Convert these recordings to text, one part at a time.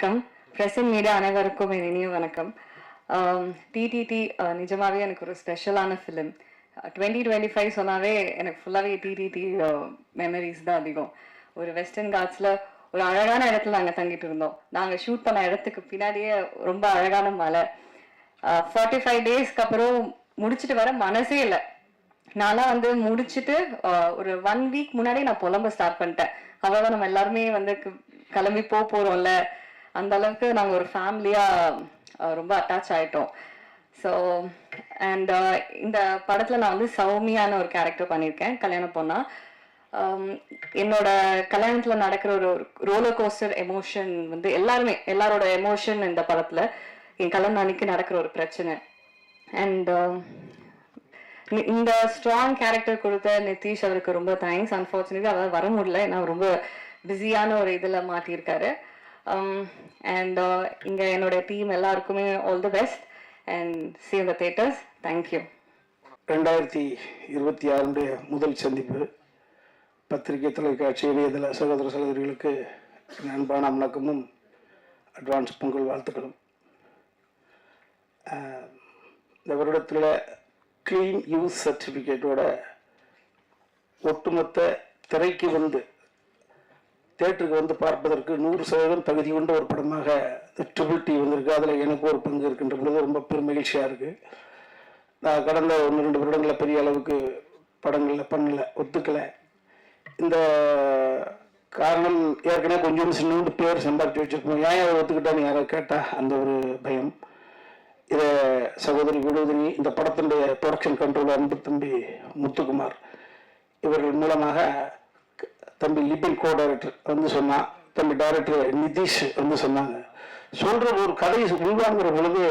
வணக்கம். Present media அனைவருக்கும் என் இனிய வணக்கம். டிடிடி நிஜமாவே எனக்கு ஒரு ஸ்பெஷலான ஃபிலிம். 2025 சொன்னாவே எனக்கு ஃபுல்லாகவே டிடிடி மெமரிஸ் தான் அதிகம். ஒரு வெஸ்டர்ன் காட்ஸில் ஒரு அழகான இடத்துல நாங்கள் தங்கிட்டு இருந்தோம். நாங்கள் ஷூட் பண்ண இடத்துக்கு பின்னாடியே ரொம்ப அழகான மலை. 45 டேஸ்க்கு அப்புறம் முடிச்சுட்டு வர மனசே இல்லை. நான்லாம் வந்து முடிச்சுட்டு ஒரு 1 வீக் முன்னாடி நான் புலம்ப ஸ்டார்ட் பண்ணிட்டேன். அவ்வளோதான், நம்ம எல்லாருமே வந்து கிளம்பி போகிறோம்ல, அந்த அளவுக்கு நாங்கள் ஒரு ஃபேமிலியாக ரொம்ப அட்டாச் ஆகிட்டோம். ஸோ அண்ட் இந்த படத்தில் நான் வந்து சௌமியான ஒரு கேரக்டர் பண்ணியிருக்கேன், கல்யாணம் பொண்ணா. என்னோட கல்யாணத்தில் நடக்கிற ஒரு ரோலர் கோஸ்டர் எமோஷன் வந்து எல்லாரோட எமோஷன் இந்த படத்தில் என் கல்யாணம் அன்னைக்கு நடக்கிற ஒரு பிரச்சனை. அண்ட் இந்த ஸ்ட்ராங் கேரக்டர் கொடுத்த நிதிஷ் அவருக்கு ரொம்ப தேங்க்ஸ். அன்ஃபார்ச்சுனேட்லி அவர் வர முடியல, ஏன்னா ரொம்ப பிஸியான ஒரு இதில் மாட்டியிருக்காரு. அண்ட் இங்கே என்னுடைய டீம் எல்லாருக்குமே all the best and see you in the theaters. Thank you. 2026 முதல் சந்திப்பு. பத்திரிகை, தொலைக்காட்சி, இணையதள சகோதர சகோதரிகளுக்கு அன்பான வணக்கமும் அட்வான்ஸ் பொங்கல் வாழ்த்துக்களும். இந்த வருடத்தில் க்ளீன் யூஸ் சர்டிஃபிகேட்டோட ஒட்டுமொத்த திரைக்கு வந்து தியேட்டருக்கு வந்து பார்ப்பதற்கு 100% தகுதி கொண்ட ஒரு படமாக ட்ரிபிள் டி வந்திருக்கு. அதில் எனக்கு ஒரு பங்கு இருக்கின்ற பொழுது ரொம்ப பெரும் மகிழ்ச்சியாக இருக்குது. நான் கடந்த 1-2 வருடங்களில் பெரிய அளவுக்கு படங்களில் பண்ணலை, ஒத்துக்கலை. இந்த காரணம் ஏற்கனவே கொஞ்சம் சின்ன பேர் சம்பாதிச்சு வச்சுருக்கோம். ஏன் அதை ஒத்துக்கிட்டான்னு யாரோ கேட்டால் அந்த ஒரு பயம். இதை சகோதரி விடுதனி, இந்த படத்தினுடைய ப்ரொடக்ஷன் கண்ட்ரோலர் அன்பு தம்பி முத்துக்குமார் இவர்கள் மூலமாக தம்பி லிபின் கோ டைரக்டர் வந்து சொன்னான், தம்பி டைரக்டர் நிதிஷ் வந்து சொன்னாங்க. சொல்கிற ஒரு கதையை உள்வாங்குற பொழுது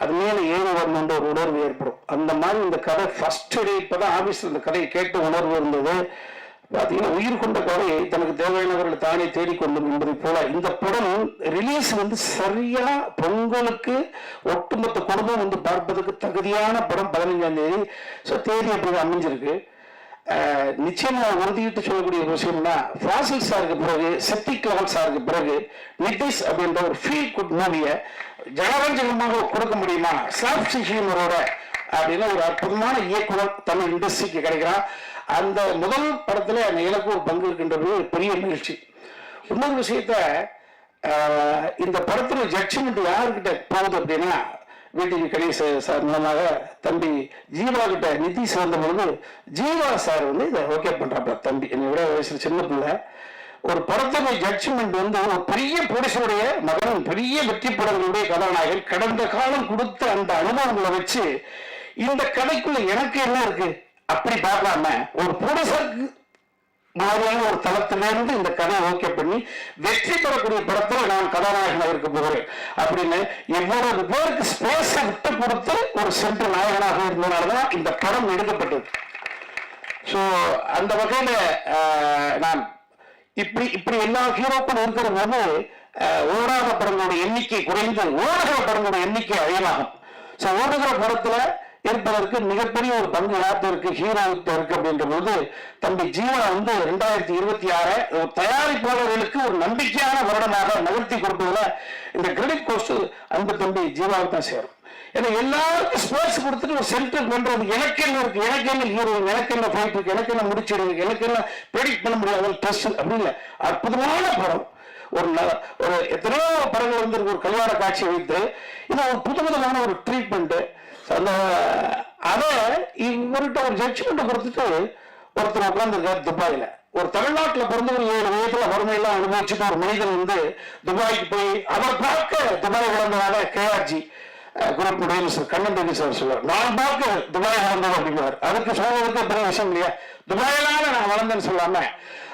அது மேலே ஏறி வரணுன்ற ஒரு உணர்வு ஏற்படும். அந்த மாதிரி இந்த கதை ஃபர்ஸ்ட் டே இப்போ தான் ஆஃபீஸில் இந்த கதையை கேட்ட உணர்வு இருந்தது. பார்த்தீங்கன்னா உயிர் கொண்ட கதை தனக்கு தேவையானவர்களை தானே தேடிக்கொள்ளும் என்பதை போல இந்த படம் ரிலீஸ் வந்து சரியா பொங்கலுக்கு ஒட்டுமொத்த குடும்பம் வந்து பார்ப்பதற்கு தகுதியான படம் 15ஆம் தேதி. ஸோ தேதி அப்படி அமைஞ்சிருக்கு. நிச்சயமா உறுதியிட்டு சொல்லக்கூடிய ஒரு விஷயம்னா, ஃபாசில் சாருக்கு பிறகு, செப்டிக் லெவல் சாருக்கு பிறகு நிதிஷ் அப்படின்ற ஒரு ஃபீல் குட் மூவியை ஜனரஞ்சகமாக கொடுக்க முடியுமா சாஃப்ட் ஹியூமரோட அப்படின்னு ஒரு அற்புதமான இயக்குனர் தமிழ் இண்டஸ்ட்ரிக்கு கிடைக்கிறான். அந்த முதல் படத்துல எனக்கு ஒரு பங்கு இருக்கின்றது, பெரிய மகிழ்ச்சி. இன்னொரு விஷயத்த, இந்த படத்துல ஜட்ஜ்மெண்ட் யாருக்கிட்ட போகுது அப்படின்னா, வீட்டுக்கு கணேஷ் சார் மூலமாக தம்பி ஜீவா கிட்ட நிதிஷ் வந்த பொழுது ஜீவா சார் வந்து இதை ஓகே பண்றாப்ல. தம்பி என்னை விட வயசுல சின்ன பிள்ளை. ஒரு படத்துடைய ஜட்ஜ்மெண்ட் வந்து ஒரு பெரிய புருஷனுடைய மகன், பெரிய வெற்றி படங்களுடைய கதாநாயகன் கடந்த காலம் கொடுத்த அந்த அனுபவங்களை வச்சு இந்த கதைக்குள்ள எனக்கு என்ன இருக்கு அப்படி பார்க்கலாம ஒரு புருஷருக்கு மாதிரியான ஒரு தளத்திலிருந்து இந்த கதையை ஓகே பண்ணி வெற்றி பெறக்கூடிய படத்தில் நான் கதாநாயகனாக இருக்க போகிறேன் அப்படின்னு எவ்வளவு பேருக்கு ஸ்பேஸை விட்டு கொடுத்து ஒரு சென்ட்ரல் நாயகனாக இருந்ததுனாலதான் இந்த படம் எடுக்கப்பட்டது. ஸோ அந்த வகையில நான் இப்படி எல்லா ஹீரோக்களும் இருக்கிற போது ஓடாத படங்களோட எண்ணிக்கை குறைந்து ஓடுகிற படங்களோட எண்ணிக்கை அதிகமாகும். ஸோ ஓடுகிற படத்துல இருப்பதற்கு மிகப்பெரிய ஒரு பங்கு யார்கிட்ட இருக்கு, ஹீரோவுக்கு இருக்கு அப்படின்ற போது தம்பி ஜீவா வந்து 2026 தயாரிப்பாளர்களுக்கு ஒரு நம்பிக்கையான வருடமாக நகர்த்தி கொடுப்பதுல இந்த கிரெடிட் கோஸ்ட் அன்பு தம்பி ஜீவாவுக்கு தான் சேரும். ஏன்னா எல்லாருக்கும் ஸ்பேஸ் கொடுத்துட்டு ஒரு சென்டர் பண்றது, எனக்கு என்ன இருக்கு, எனக்கு என்ன ஹீரோ, எனக்கு என்ன ஃபைட் இருக்கு, எனக்கு என்ன முடிச்சிருக்கு, எனக்கு என்ன ப்ரெடிக்ட் பண்ண முடியாது டெஸ்ட் அப்படி இல்லை. அற்புதமான படம். ஒரு எத்தனையோ படங்கள் வந்து ஒரு கல்யாண காட்சியை வைத்து இது ஒரு புதுவிதமான ஒரு ட்ரீட்மெண்ட். அந்த அதை இவர்கிட்ட ஒரு ஜட்ஜ்மெண்ட் கொடுத்துட்டு ஒருத்தர் உட்கார்ந்துருக்காரு துபாயில. ஒரு தமிழ்நாட்டில் பிறந்த ஒரு 7 வயதுல வறுமையெல்லாம் அனுபவிச்சுட்டு ஒரு மனிதன் வந்து துபாய்க்கு போய் அவர் பார்க்க துபாய் வளர்ந்ததால KRG group producer Kannan Devi sir சொல்லுவார், நான் பார்க்க துபாய் வளர்ந்தது அப்படிங்குவார். அதுக்கு சொல்வதற்கு பெரிய விஷயம் இல்லையா, துபாயிலான நான் வளர்ந்தேன்னு சொல்லாம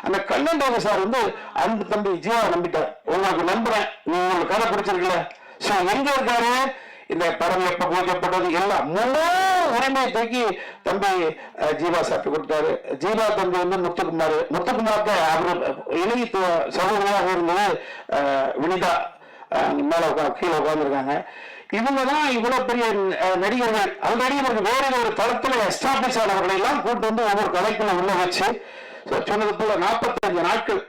அந்த கண்ணன் தேவி சார் வந்து அந்த தம்பி ஜீவாவை நம்பிட்டார். உங்களுக்கு நம்புறேன், நீ உங்களுக்கு கதை பிடிச்சிருக்கல. ஸோ எங்க இருக்காரு இந்த படம் எப்ப பூஜைப்பட்டது எல்லாம் முழு உரிமையை தூக்கி தம்பி ஜீவா சாப்பிட்டு கொடுத்தாரு. ஜீவா தம்பி வந்து முத்துக்குமாருக்கு அவர் இணைய சகோதரியாக இருந்தது வினிதா மேல கீழே உட்கார்ந்துருக்காங்க. இவங்கதான் இவ்வளவு பெரிய நடிகர்கள். ஆல்ரெடி இவருக்கு வேற ஒரு தளத்துல எஸ்டாப்ளிஷ் ஆனவர்களை எல்லாம் கூட்டு வந்து ஒவ்வொரு கலைக்குள்ள உள்ள வச்சு சொன்னது போல 45 நாட்கள்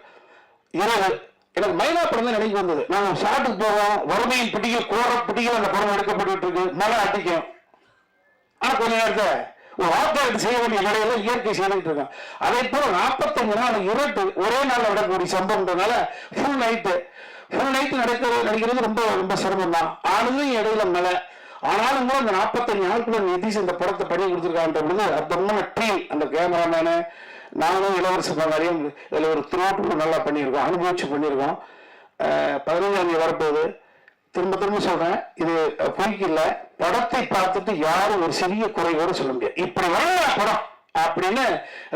இரவு எனக்கு மைனா படம் தான் நினைவு வந்தது. நாங்கள் ஷாட்டுக்கு போவோம், வறுமையின் பிடிக்கல் கோர பிடிக்கல் அந்த படம் எடுக்கப்பட்டு இருக்கு, மழை அடிக்கும். ஆனா கொஞ்ச நேரத்தை ஒரு ஆத்தாருக்கு செய்ய வேண்டிய வேலையில இயற்கை செய்துட்டு இருக்கேன். அதே போல 45 நாள் இருட்டு ஒரே நாள் நடக்கக்கூடிய சம்பவம்ன்றதுனால ஃபுல் நைட்டு நடிக்கிறது ரொம்ப ரொம்ப சிரமம் தான். ஆனதும் இடையில மழை. ஆனாலும் கூட அந்த 45 நாட்குள்ள நிதிஷ் இந்த படத்தை பண்ணி கொடுத்துருக்கான்ற பொழுது அற்புதமான டீம், அந்த கேமராமேனு, நானும் இளவரசு பங்காளியும் இதில் ஒரு த்ரோட்டு நல்லா பண்ணியிருக்கோம், அனுபவிச்சு பண்ணியிருக்கோம். 15ஆம் தேதி வரப்போகுது. திரும்ப சொல்றேன், இது பொய்க்கு இல்லை. படத்தை பார்த்துட்டு யாரும் ஒரு சிறிய குறையோடு சொல்ல முடியாது, இப்படி வர படம் அப்படின்னு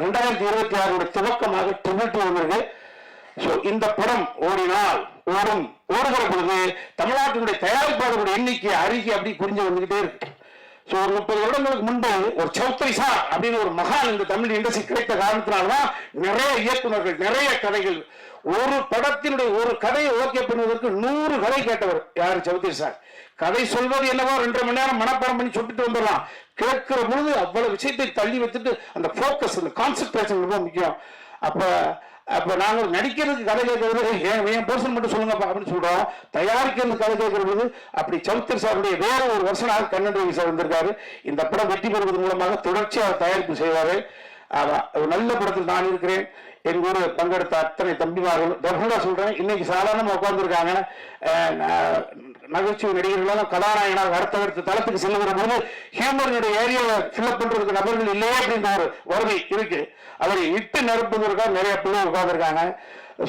2026 துவக்கமாக ட்ரிபிள் வந்திருக்கு. ஸோ இந்த படம் ஓடுகிற பொழுது தமிழ்நாட்டினுடைய தயாரிப்பாளர்களுடைய எண்ணிக்கை அருகே அப்படி புரிஞ்சு வந்துகிட்டே இருக்கு. ஸோ ஒரு 30 வருடங்களுக்கு முன்பு ஒரு சௌத்ரி சார் அப்படின்னு ஒரு மகான் இந்த தமிழ் இண்டஸ்ட்ரி கிடைத்த காரணத்தினால்தான் நிறைய இயக்குநர்கள், நிறைய கதைகள், ஒரு படத்தினுடைய ஒரு கதையை ஓகே பண்ணுவதற்கு 100 கதை கேட்டவர் யாரு? சௌத்ரி சார். கதை சொல்வது என்னவோ 2.5 மணி நேரம் மனப்பாடம் பண்ணி சொல்லிட்டு வந்துடலாம். கேட்கிற பொழுது அவ்வளவு விஷயத்தை தள்ளி வச்சுட்டு அந்த போக்கஸ், அந்த கான்சென்ட்ரேஷன் ரொம்ப முக்கியம். அப்ப நாங்கள் நடிக்கிறதுக்கு கதை கேட்கறது என் போர்ஷன் மட்டும் சொல்லுங்கப்பா அப்படின்னு சொல்றோம். தயாரிக்கிறதுக்கு கதை கேட்கறது அப்படி சௌத்ரி சாருடைய வேற ஒரு வருஷனாக கண்ணன் ரவி சார் வந்திருக்காரு. இந்த படம் வெற்றி பெறுவதன் மூலமாக தொடர்ச்சியாக தயாரிப்பு செய்வாரு. ஒரு நல்ல படத்தில் நான் இருக்கிறேன். என் ஊர் பங்கெடுத்த அத்தனை தம்பிமார்கள் டெஃபினட்டா சொல்றேன், இன்னைக்கு சாதாரணமா உட்கார்ந்துருக்காங்க. நகைச்சுவை நடிகர்களெல்லாம் கதாநாயகனாக அடுத்த தளத்துக்கு செல்லுகிற போது ஹியூமனுடைய ஏரியாவை ஃபில்அப் பண்றதுக்கு நபர்கள் இல்லையே அப்படின்ற ஒரு வறுமை இருக்கு. அதை இட்டு நிரப்புவதற்காக நிறைய பிள்ளைகள் உட்கார்ந்துருக்காங்க.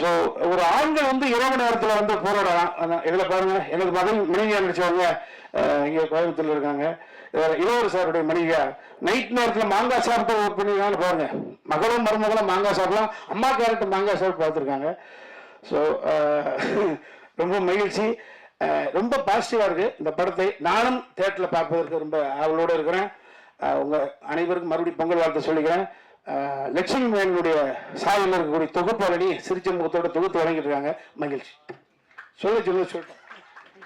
ஸோ ஒரு ஆண்கள் இரவு நேரத்தில் போராடலாம். இதுல பாருங்க, எனக்கு மகன் மனைவியா நடிச்சவங்க இங்க கோயம்புத்தூர்ல இருக்காங்க. இளவரசு சாருடைய மனைவியா நைட் நேரத்தில் மாங்காய் சாப்பிட்டு பண்ணிருக்காங்க பாருங்க. மகளும் மருமகளும் மாங்காய் சாப்பிடலாம், அம்மா கேரக்டர் மாங்காய் சாப்பிட்டு பார்த்துருக்காங்க. ஸோ ரொம்ப மகிழ்ச்சி, ரொம்ப பாசிட்டிவா இருக்கு. இந்த படத்தை நானும் தியேட்டர்ல பார்ப்பதற்கு ரொம்ப ஆவலோடு இருக்கிறேன். உங்க அனைவருக்கும் மறுபடியும் பொங்கல் வாழ்த்து சொல்லிக்கிறேன். லட்சுமி மேனுடைய சாலையில் இருக்கக்கூடிய தொகுப்பாளனி சிரிச்ச முகத்தோட தொகுத்து வழங்கிட்டு இருக்காங்க. மகிழ்ச்சி. சொல்லிட்டு